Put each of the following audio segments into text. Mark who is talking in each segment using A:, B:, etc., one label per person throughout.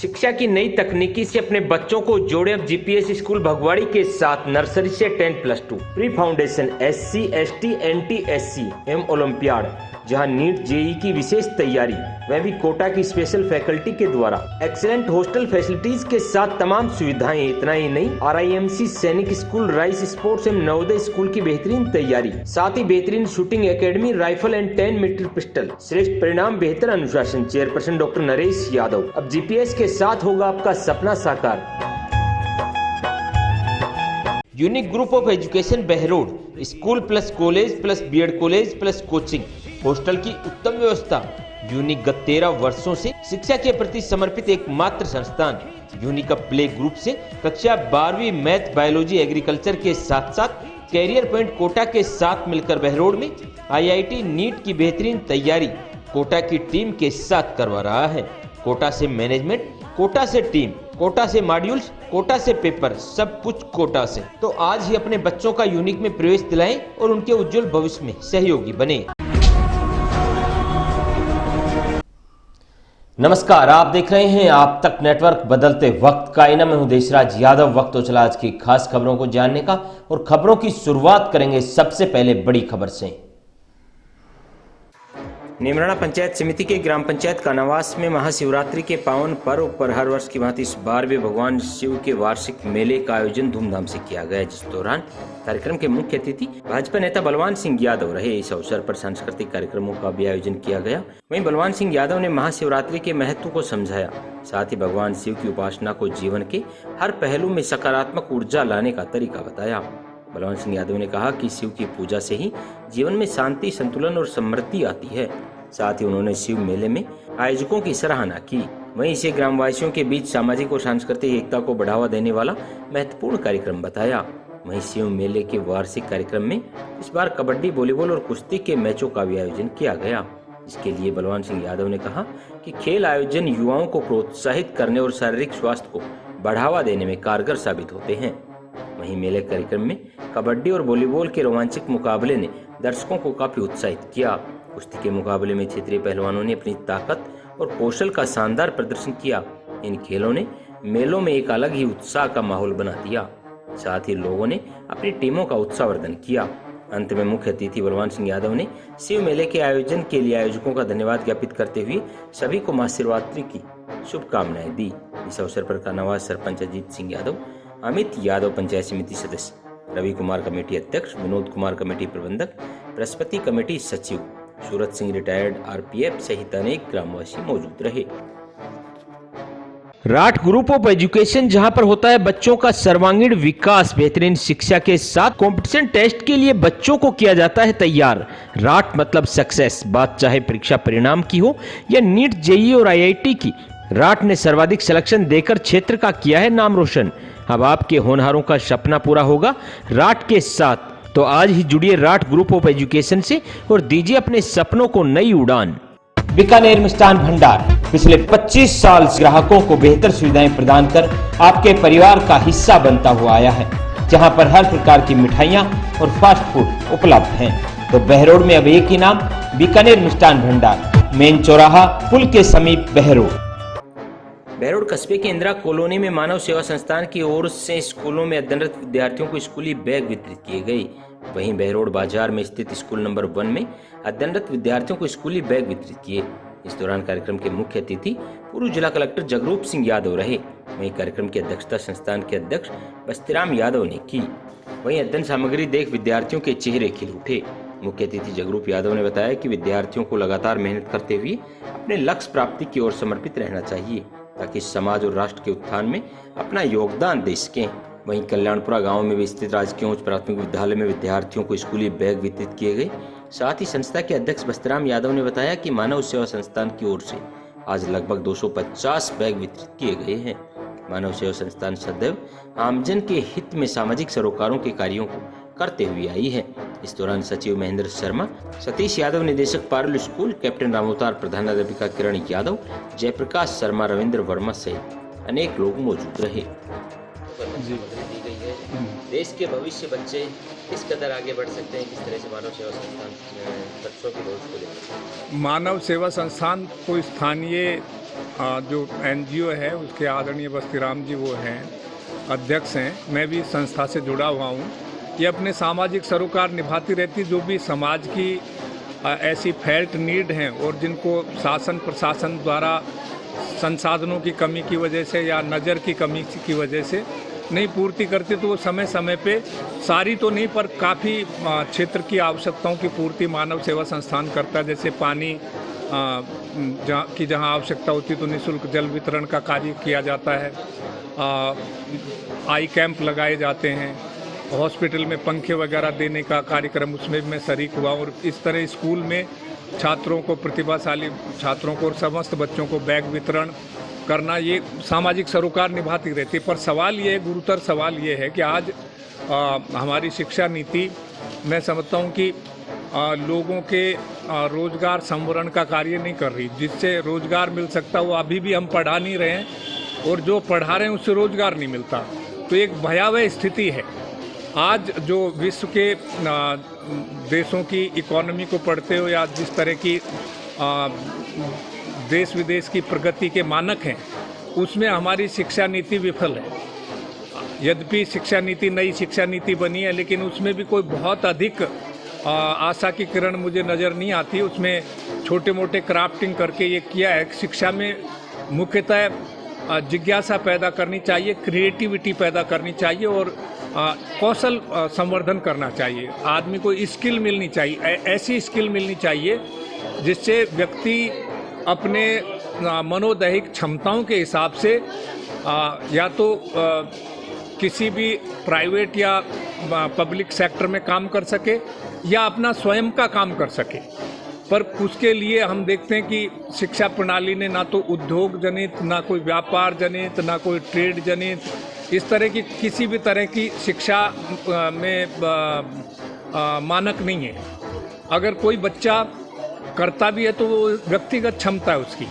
A: शिक्षा की नई तकनीकी से अपने बच्चों को जोड़े अब जीपीएस स्कूल भगवाड़ी के साथ नर्सरी से 10+2 pre foundation SC ST NT SC एवं ओलंपियाड, जहां नीट जेई की विशेष तैयारी, वह भी कोटा की स्पेशल फैकल्टी के द्वारा, एक्सीलेंट हॉस्टल फैसिलिटीज के साथ तमाम सुविधाएं। इतना ही नहीं, RIMC सैनिक स्कूल, राइस स्पोर्ट्स एवं नवोदय स्कूल की बेहतरीन तैयारी, साथ ही बेहतरीन shooting academy, rifle and 10 meter pistol, श्रेष्ठ परिणाम, बेहतर अनुशासन। Chairperson doctor Naresh Yadav. अब जीपीएस के साथ होगा आपका सपना साकार। Unique group of education Behror, school plus college plus BEd college plus coaching, hostel की उत्तम व्यवस्था। यूनिक गत 13 वर्षों से शिक्षा के प्रति समर्पित एकमात्र संस्थान। यूनिक प्ले ग्रुप से कक्षा 12वीं मैथ, बायोलॉजी, एग्रीकल्चर के साथ साथ कैरियर पॉइंट कोटा के साथ मिलकर बहरोड में IIT नीट की बेहतरीन तैयारी कोटा की टीम के साथ करवा रहा है। कोटा से मैनेजमेंट, कोटा से टीम, कोटा से मॉड्यूल्स, कोटा से पेपर, सब कुछ कोटा से। तो आज ही अपने बच्चों का यूनिक में प्रवेश दिलाएं और उनके उज्जवल भविष्य में सहयोगी बने। नमस्कार, आप देख रहे हैं आप तक नेटवर्क, बदलते वक्त का आईना। मैं हूं देशराज यादव। वक्त तो चला आज की खास खबरों को जानने का, और खबरों की शुरुआत करेंगे सबसे पहले बड़ी खबर से। निमराना पंचायत समिति के ग्राम पंचायत कानावास में महाशिवरात्रि के पावन पर्व पर हर वर्ष की भांति इस बार भी भगवान शिव के वार्षिक मेले का आयोजन धूमधाम से किया गया, जिस दौरान कार्यक्रम के मुख्य अतिथि भाजपा नेता बलवान सिंह यादव रहे। इस अवसर पर सांस्कृतिक कार्यक्रमों का भी आयोजन किया गया। वहीं बलवान सिंह यादव ने महाशिवरात्रि के महत्व को समझाया, साथ ही भगवान शिव की उपासना को जीवन के हर पहलू में सकारात्मक ऊर्जा लाने का तरीका बताया। बलवान सिंह यादव ने कहा कि शिव की पूजा से ही जीवन में शांति, संतुलन और समृद्धि आती है। साथ ही उन्होंने शिव मेले में आयोजकों की सराहना की। वहीं इसे ग्रामवासियों के बीच सामाजिक और सांस्कृतिक एकता को बढ़ावा देने वाला महत्वपूर्ण कार्यक्रम बताया। वहीं शिव मेले के वार्षिक कार्यक्रम में इस बार कबड्डी, वॉलीबॉल और कुश्ती के मैचों का भी आयोजन किया गया। इसके लिए बलवान सिंह यादव ने कहा कि खेल आयोजन युवाओं को प्रोत्साहित करने और शारीरिक स्वास्थ्य को बढ़ावा देने में कारगर साबित होते हैं। वहीं मेले कार्यक्रम में कबड्डी और वॉलीबॉल के रोमांचक मुकाबले ने दर्शकों को काफी उत्साहित किया। कुश्ती के मुकाबले में क्षेत्रीय पहलवानों ने अपनी ताकत और कौशल का शानदार प्रदर्शन किया। इन खेलों ने मेलों में एक अलग ही उत्साह का माहौल बना दिया। साथ ही लोगों ने अपनी टीमों का उत्साहवर्धन किया। अंत में मुख्य अतिथि बलवान सिंह यादव ने शिव मेले के आयोजन के लिए आयोजकों का धन्यवाद ज्ञापित करते हुए सभी को महाशिवरात्रि की शुभकामनाएं दी। इस अवसर पर कानावास सरपंच अजीत सिंह यादव, अमित यादव पंचायत समिति सदस्य, रवि कुमार कमेटी अध्यक्ष, विनोद कुमार कमेटी प्रबंधक, बृहस्पति कमेटी सचिव, सूरत सिंह रिटायर्ड RPF सहित अनेक ग्रामवासी मौजूद रहे। राठ ग्रुप ऑफ एजुकेशन, जहां पर होता है बच्चों का सर्वांगीण विकास, बेहतरीन शिक्षा के साथ कंपटीशन टेस्ट के लिए बच्चों को किया जाता है तैयार। राठ मतलब सक्सेस, बात चाहे परीक्षा परिणाम की हो या नीट, जेई और IIT की। राठ ने सर्वाधिक सिलेक्शन देकर क्षेत्र का किया है नाम रोशन। अब आपके होनहारों का सपना पूरा होगा राठ के साथ। तो आज ही जुड़िए राठ ग्रुप ऑफ एजुकेशन से और दीजिए अपने सपनों को नई उड़ान। बीकानेर मिष्ठान भंडार पिछले 25 साल से ग्राहकों को बेहतर सुविधाएं प्रदान कर आपके परिवार का हिस्सा बनता हुआ आया है, जहां पर हर प्रकार की मिठाइयां और फास्ट फूड उपलब्ध हैं। तो बहरोड में अब एक ही नाम, बीकानेर मिष्ठान भंडार, मेन चौराहा, पुल के समीप बहरोड। बहरोड कस्बे के इंदिरा कॉलोनी में मानव सेवा संस्थान की ओर से स्कूलों में अध्ययनरत विद्यार्थियों को स्कूली बैग वितरित किए गए। वहीं बहरोड बाजार में स्थित स्कूल नंबर 1 में अध्ययनरत विद्यार्थियों को स्कूली बैग वितरित किए। इस दौरान कार्यक्रम के मुख्य अतिथि पूर्व जिला कलेक्टर जगरूप सिंह यादव रहे। वहीं कार्यक्रम की अध्यक्षता संस्थान के अध्यक्ष बस्तीराम यादव ने की। वहीं अध्ययन सामग्री देख विद्यार्थियों के चेहरे खिल उठे। मुख्य अतिथि जगरूप यादव ने बताया कि विद्यार्थियों को लगातार मेहनत करते हुए अपने लक्ष्य प्राप्ति की ओर समर्पित रहना चाहिए, ताकि समाज और राष्ट्र के उत्थान में अपना योगदान दे सकें। वहीं कल्याणपुरा गांव में भी स्थित राजकीय उच्च प्राथमिक विद्यालय में विद्यार्थियों को स्कूली बैग वितरित किए गए। साथ ही संस्था के अध्यक्ष बस्तीराम यादव ने बताया कि मानव सेवा संस्थान की ओर से आज लगभग 250 बैग वितरित किए गए हैं। मानव सेवा संस्थान सदैव आमजन के हित में सामाजिक सरोकारों के कार्यों को करते हुए आई है। इस दौरान सचिव महेंद्र शर्मा, सतीश यादव, निदेशक पारुल स्कूल, कैप्टन रामोतार, प्रधानाध्यापिका किरण यादव, जयप्रकाश शर्मा, रविंद्र वर्मा सहित अनेक लोग मौजूद रहे। देश के भविष्य बच्चे किस कदर आगे बढ़ सकते हैं, किस तरह से मानव सेवा संस्थान बच्चों की रोज को लेकर?
B: मानव सेवा संस्थान को स्थानीय जो एनजीओ है उसके आदरणीय बस्तीराम जी वो हैं, अध्यक्ष हैं। मैं भी संस्था से जुड़ा हुआ हूँ। ये अपने सामाजिक सरोकार निभाती रहती, जो भी समाज की ऐसी फेल्ट नीड हैं और जिनको शासन प्रशासन द्वारा संसाधनों की कमी की वजह से या नज़र की कमी की वजह से नहीं पूर्ति करते, तो वो समय समय पे, सारी तो नहीं पर काफ़ी क्षेत्र की आवश्यकताओं की पूर्ति मानव सेवा संस्थान करता है। जैसे पानी जहाँ आवश्यकता होती है तो निःशुल्क जल वितरण का कार्य किया जाता है, आई कैंप लगाए जाते हैं, हॉस्पिटल में पंखे वगैरह देने का कार्यक्रम उसमें भी मैं शरीक हुआ। और इस तरह स्कूल में छात्रों को, प्रतिभाशाली छात्रों को और समस्त बच्चों को बैग वितरण करना, ये सामाजिक सरोकार निभाती रहती है। पर सवाल ये, गुरुतर सवाल ये है कि आज हमारी शिक्षा नीति, मैं समझता हूँ कि लोगों के रोजगार संवरण का कार्य नहीं कर रही। जिससे रोजगार मिल सकता वो अभी भी हम पढ़ा नहीं रहे हैं, और जो पढ़ा रहे हैं उससे रोजगार नहीं मिलता। तो एक भयावह स्थिति है। आज जो विश्व के देशों की इकोनॉमी को पढ़ते हो या जिस तरह की देश विदेश की प्रगति के मानक हैं, उसमें हमारी शिक्षा नीति विफल है। यद्यपि शिक्षा नीति, नई शिक्षा नीति बनी है, लेकिन उसमें भी कोई बहुत अधिक आशा की किरण मुझे नज़र नहीं आती। उसमें छोटे मोटे क्राफ्टिंग करके ये किया है। शिक्षा में मुख्यतः जिज्ञासा पैदा करनी चाहिए, क्रिएटिविटी पैदा करनी चाहिए और कौशल संवर्धन करना चाहिए। आदमी को स्किल मिलनी चाहिए, ऐसी स्किल मिलनी चाहिए जिससे व्यक्ति अपने मनोदैहिक क्षमताओं के हिसाब से या तो किसी भी प्राइवेट या पब्लिक सेक्टर में काम कर सके या अपना स्वयं का काम कर सके। पर उसके लिए हम देखते हैं कि शिक्षा प्रणाली ने ना तो उद्योग जनित, ना कोई व्यापार जनित, ना कोई ट्रेड जनित, इस तरह की किसी भी तरह की शिक्षा में मानक नहीं है। अगर कोई बच्चा करता भी है तो वो व्यक्तिगत क्षमता है उसकी,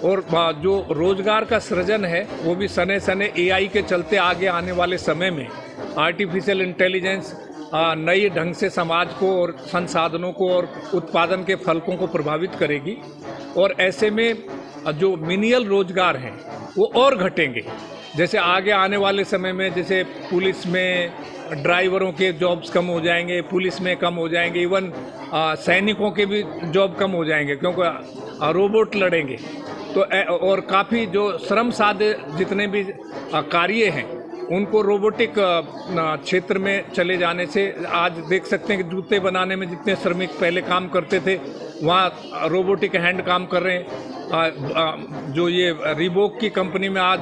B: और जो रोजगार का सृजन है वो भी सने सने एआई के चलते आगे आने वाले समय में आर्टिफिशियल इंटेलिजेंस नए ढंग से समाज को और संसाधनों को और उत्पादन के फलकों को प्रभावित करेगी। और ऐसे में जो मिनियल रोजगार हैं वो और घटेंगे। जैसे आगे आने वाले समय में जैसे पुलिस में ड्राइवरों के जॉब्स कम हो जाएंगे, पुलिस में कम हो जाएंगे, इवन सैनिकों के भी जॉब कम हो जाएंगे क्योंकि रोबोट लड़ेंगे। तो और काफ़ी जो श्रम साध्य जितने भी कार्य हैं उनको रोबोटिक क्षेत्र में चले जाने से आज देख सकते हैं कि जूते बनाने में जितने श्रमिक पहले काम करते थे वहाँ रोबोटिक हैंड काम कर रहे हैं। जो ये रीबॉक की कंपनी में आज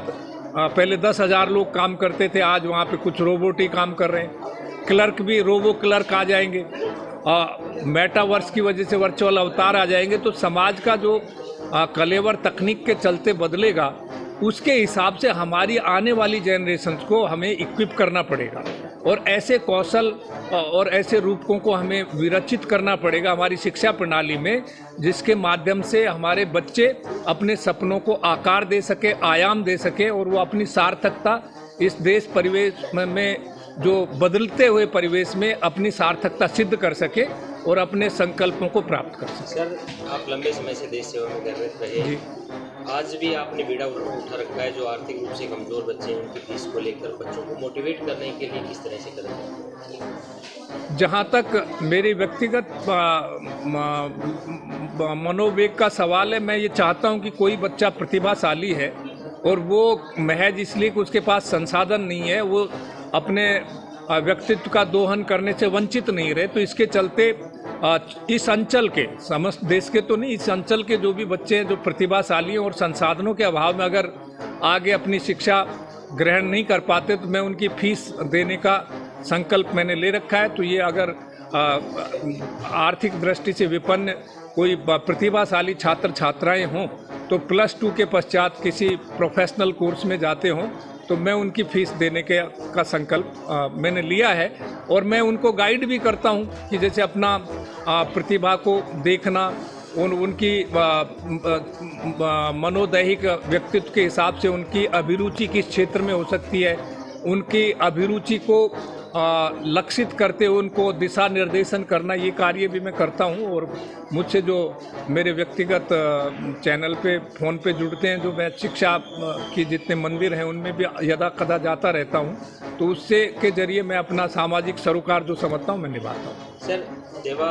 B: पहले 10,000 लोग काम करते थे, आज वहाँ पे कुछ रोबोट ही काम कर रहे हैं। क्लर्क भी रोबो क्लर्क आ जाएंगे, मेटावर्स की वजह से वर्चुअल अवतार आ जाएंगे। तो समाज का जो कलेवर तकनीक के चलते बदलेगा, उसके हिसाब से हमारी आने वाली जनरेशन्स को हमें इक्विप करना पड़ेगा और ऐसे कौशल और ऐसे रूपकों को हमें विरचित करना पड़ेगा हमारी शिक्षा प्रणाली में, जिसके माध्यम से हमारे बच्चे अपने सपनों को आकार दे सके, आयाम दे सके और वो अपनी सार्थकता इस देश परिवेश में जो बदलते हुए परिवेश में अपनी सार्थकता सिद्ध कर सके और अपने संकल्पों को प्राप्त कर सके।
C: सर, आप लंबे समय से देश सेवा में कार्यरत रहे, आज भी आपने बीड़ा उठा रखा है जो आर्थिक रूप से कमजोर बच्चे हैं उनकी फीस को लेकर बच्चों को मोटिवेट करने के लिए किस तरह से करें?
B: जहाँ तक मेरी व्यक्तिगत मनोवेग का सवाल है, मैं ये चाहता हूँ कि कोई बच्चा प्रतिभाशाली है और वो महज इसलिए कि उसके पास संसाधन नहीं है वो अपने व्यक्तित्व का दोहन करने से वंचित नहीं रहे। तो इसके चलते इस अंचल के, समस्त देश के तो नहीं, इस अंचल के जो भी बच्चे हैं जो प्रतिभाशाली हैं और संसाधनों के अभाव में अगर आगे अपनी शिक्षा ग्रहण नहीं कर पाते तो मैं उनकी फीस देने का संकल्प मैंने ले रखा है। तो ये अगर आर्थिक दृष्टि से विपन्न कोई प्रतिभाशाली छात्र छात्राएं हों तो +2 के पश्चात किसी प्रोफेशनल कोर्स में जाते हों तो मैं उनकी फीस देने का संकल्प मैंने लिया है। और मैं उनको गाइड भी करता हूं कि जैसे अपना प्रतिभा को देखना, उनकी मनोदैहिक व्यक्तित्व के हिसाब से उनकी अभिरुचि किस क्षेत्र में हो सकती है, उनकी अभिरुचि को लक्षित करते उनको दिशा निर्देशन करना, ये कार्य भी मैं करता हूँ। और मुझसे जो मेरे व्यक्तिगत चैनल पे फ़ोन पे जुड़ते हैं, जो मैं शिक्षा की जितने मंदिर हैं उनमें भी यदा कदा जाता रहता हूँ, तो उससे के जरिए मैं अपना सामाजिक सरोकार जो समझता हूँ मैं निभाता हूँ।
C: सर, सेवा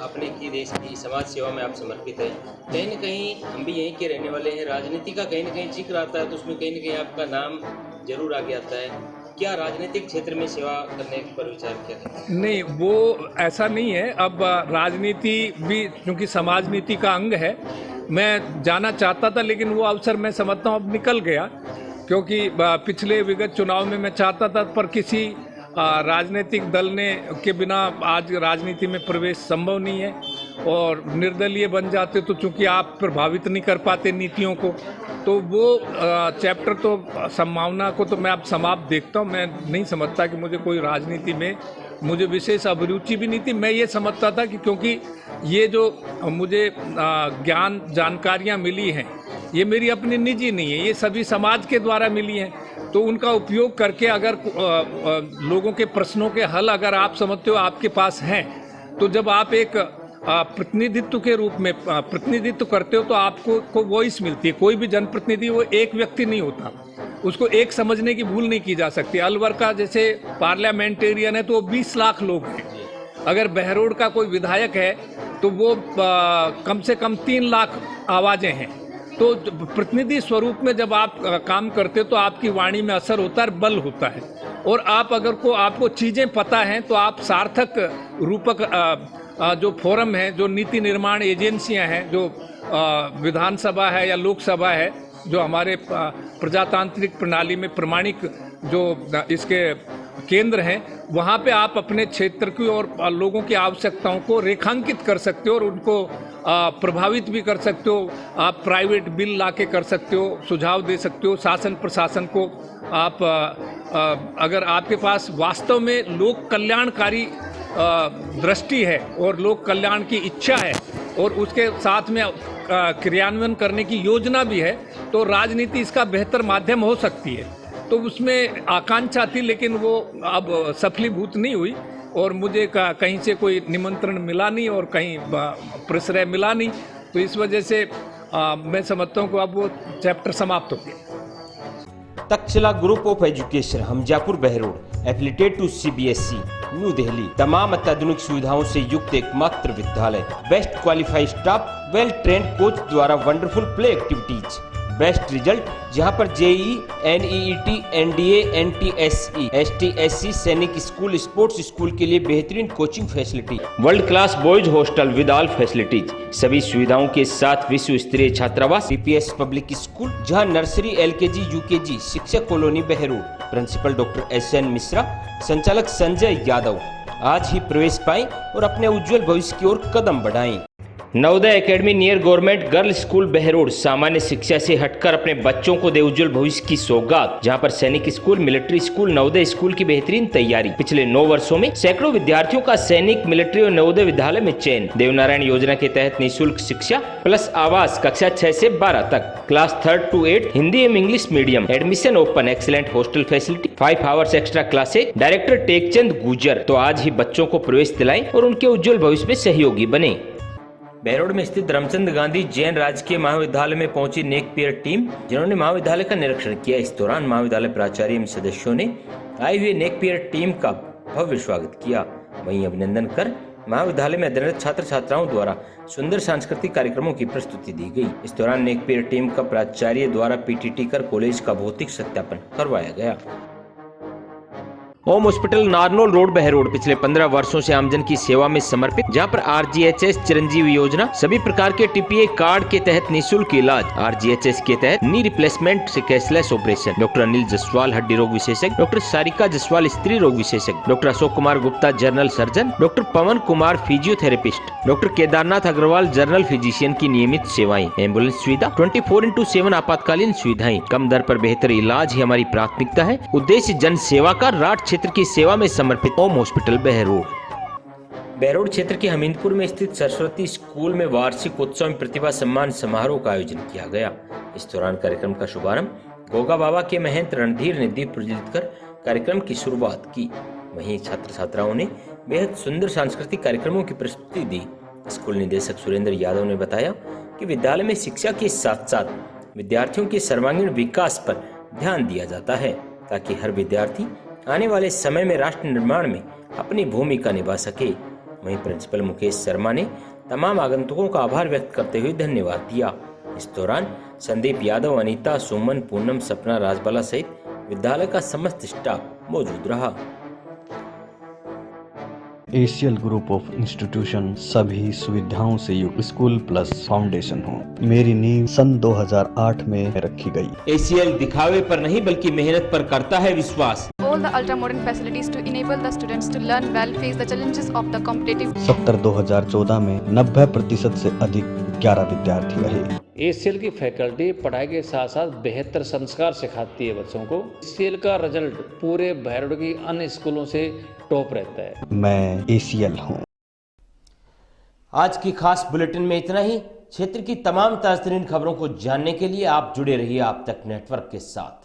C: अपने की देश की समाज सेवा में आप समर्पित हैं। कहीं न कहीं हम भी यहीं के रहने वाले हैं, राजनीति का कहीं न कहीं जिक्र आता है तो उसमें कहीं न कहीं आपका नाम जरूर आगे आता है। क्या राजनीतिक क्षेत्र में सेवा करने पर विचार किया है?
B: नहीं, वो ऐसा नहीं है। अब राजनीति भी क्योंकि समाज नीति का अंग है, मैं जाना चाहता था लेकिन वो अवसर मैं समझता हूँ अब निकल गया, क्योंकि पिछले विगत चुनाव में मैं चाहता था पर किसी राजनीतिक दल ने के बिना आज राजनीति में प्रवेश संभव नहीं है, और निर्दलीय बन जाते तो चूंकि आप प्रभावित नहीं कर पाते नीतियों को, तो वो चैप्टर तो संभावना को तो मैं अब समाप्त देखता हूँ। मैं नहीं समझता कि मुझे कोई राजनीति में मुझे विशेष अभिरुचि भी नहीं थी। मैं ये समझता था कि क्योंकि ये जो मुझे ज्ञान जानकारियाँ मिली हैं ये मेरी अपनी निजी नहीं है, ये सभी समाज के द्वारा मिली हैं, तो उनका उपयोग करके अगर लोगों के प्रश्नों के हल अगर आप समझते हो आपके पास हैं, तो जब आप एक प्रतिनिधित्व के रूप में प्रतिनिधित्व करते हो तो आपको को वॉइस मिलती है। कोई भी जनप्रतिनिधि वो एक व्यक्ति नहीं होता, उसको एक समझने की भूल नहीं की जा सकती। अलवर का जैसे पार्लियामेंटेरियन है तो वो 20 लाख लोग हैं, अगर बहरोड का कोई विधायक है तो वो कम से कम 3 लाख आवाज़ें हैं। तो प्रतिनिधि स्वरूप में जब आप काम करते हो तो आपकी वाणी में असर होता है, बल होता है, और आप अगर आपको चीज़ें पता हैं तो आप सार्थक रूपक जो फोरम है, जो नीति निर्माण एजेंसियां हैं, जो विधानसभा है या लोकसभा है, जो हमारे प्रजातांत्रिक प्रणाली में प्रमाणिक जो इसके केंद्र हैं, वहाँ पे आप अपने क्षेत्र की और लोगों की आवश्यकताओं को रेखांकित कर सकते हो और उनको प्रभावित भी कर सकते हो। आप प्राइवेट बिल लाके कर सकते हो, सुझाव दे सकते हो शासन प्रशासन को। आप अगर आपके पास वास्तव में लोक कल्याणकारी दृष्टि है और लोक कल्याण की इच्छा है और उसके साथ में क्रियान्वयन करने की योजना भी है, तो राजनीति इसका बेहतर माध्यम हो सकती है। तो उसमें आकांक्षा थी लेकिन वो अब सफलीभूत नहीं हुई, और मुझे कहीं से कोई निमंत्रण मिला नहीं और कहीं प्रश्रय मिला नहीं, तो इस वजह से मैं समझता हूँ कि अब वो चैप्टर समाप्त हो गया।
A: Takshashila group of education Hamjapur Behror affiliated to CBSE New Delhi तमाम अत्याधुनिक सुविधाओं से युक्त एकमात्र विद्यालय, best qualified staff, well trained coach द्वारा wonderful play activities, best result जहां पर JEE, NEET, NDA, NTSE, STSC Sainik school, sports school के लिए बेहतरीन coaching facility, world class boys hostel with all facilities, सभी सुविधाओं के साथ विश्व स्तरीय छात्रावास, PPS पब्लिक स्कूल जहां नर्सरी, LKG, UKG, शिक्षक colony Behror, principal doctor SN Mishra, संचालक संजय यादव। आज ही प्रवेश पाएं और अपने उज्जवल भविष्य की ओर कदम बढ़ाएं। Navodaya academy near government girls school Behror सामान्य शिक्षा से हटकर अपने बच्चों को दे उज्जवल भविष्य की सौगात, जहां पर सैनिक school, military school, Navodaya school की बेहतरीन तैयारी। पिछले 9 वर्षों में सैकड़ों विद्यार्थियों का सैनिक, मिलिट्री और नवोदय विद्यालय में चयन। देवनारायण योजना के तहत निःशुल्क शिक्षा प्लस आवास कक्षा 6 से 12 तक, क्लास 3 to 8 हिंदी एवं English medium, admission open, excellent hostel facility, 5 hours extra classes. Director Tekchand गुजर। तो आज ही बच्चों को प्रवेश दिलाएं और उनके उज्जवल भविष्य में सहयोगी बने। बहरोड में स्थित धर्मचंद गांधी जैन राजकीय महाविद्यालय में पहुंची नेकपियर टीम, जिन्होंने महाविद्यालय का निरीक्षण किया। इस दौरान महाविद्यालय प्राचार्य एवं सदस्यों ने आई हुई नेकपियर टीम का भव्य स्वागत किया। वहीं अभिनंदन कर महाविद्यालय में अध्ययनरत छात्र छात्राओं द्वारा सुंदर सांस्कृतिक कार्यक्रमों की प्रस्तुति दी गई। इस दौरान नेकपियर टीम का प्राचार्य द्वारा PTT कर कॉलेज का भौतिक सत्यापन करवाया गया। Home hospital Narnaul road Behror पिछले 15 वर्षों से आमजन की सेवा में समर्पित, जहां पर RGHS चिरंजीवी योजना, सभी प्रकार के TPA कार्ड के तहत निःशुल्क इलाज, RGHS के तहत नी रिप्लेसमेंट से cashless operation. Doctor Anil Jaswal हड्डी रोग विशेषज्ञ, डॉक्टर सारिका जसवाल स्त्री रोग विशेषज्ञ, doctor Ashok Kumar Gupta general surgeon, doctor Pawan Kumar physiotherapist, doctor Kedarnath Agarwal general physician की नियमित सेवाएं, एम्बुलेंस सुविधा, 24/7 आपातकालीन सुविधाएं, कम दर पर बेहतर इलाज ही हमारी प्राथमिकता है। उद्देश्य जन सेवा का, राट क्षेत्र की सेवा में समर्पित होम हॉस्पिटल बहरोड क्षेत्र के हमीदपुर में स्थित सरस्वती स्कूल में वार्षिक उत्सव में प्रतिभा सम्मान समारोह का आयोजन किया गया। इस दौरान कार्यक्रम का शुभारंभ गोगा बाबा के महंत रणधीर ने दीप प्रज्वलित कर कार्यक्रम की शुरुआत की। वहीं छात्र छात्राओं ने बेहद सुंदर सांस्कृतिक कार्यक्रमों की प्रस्तुति दी। स्कूल निदेशक सुरेंद्र यादव ने बताया कि विद्यालय में शिक्षा के साथ साथ विद्यार्थियों के सर्वांगीण विकास पर ध्यान दिया जाता है ताकि हर विद्यार्थी आने वाले समय में राष्ट्र निर्माण में अपनी भूमिका निभा सके। वहीं प्रिंसिपल मुकेश शर्मा ने तमाम आगंतुकों का आभार व्यक्त करते हुए धन्यवाद दिया। इस दौरान संदीप यादव, अनीता, सुमन, पूनम, सपना, राजबाला सहित विद्यालय का समस्त स्टाफ मौजूद रहा।
D: एशियल ग्रुप ऑफ इंस्टीट्यूशन सभी सुविधाओं से युक्त स्कूल प्लस फाउंडेशन हो। मेरी नींव सन 2008 में रखी गई।
A: एसीएल दिखावे पर नहीं बल्कि मेहनत पर करता है विश्वास।
E: All the ultra modern facilities to enable the students to learn well, face the challenges of the competitive.
D: 2014 में 90% से अधिक 11 विद्यार्थी रहे।
F: एसीएल की फैकल्टी पढ़ाई के साथ साथ बेहतर संस्कार सिखाती है बच्चों को। एसीएल का रिजल्ट पूरे भैरव की अन्य स्कूलों से टॉप रहता है।
D: मैं एसीएल हूँ।
A: आज की खास बुलेटिन में इतना ही। क्षेत्र की तमाम ताज़ा तरीन खबरों को जानने के लिए आप जुड़े रहिए आप तक नेटवर्क के साथ।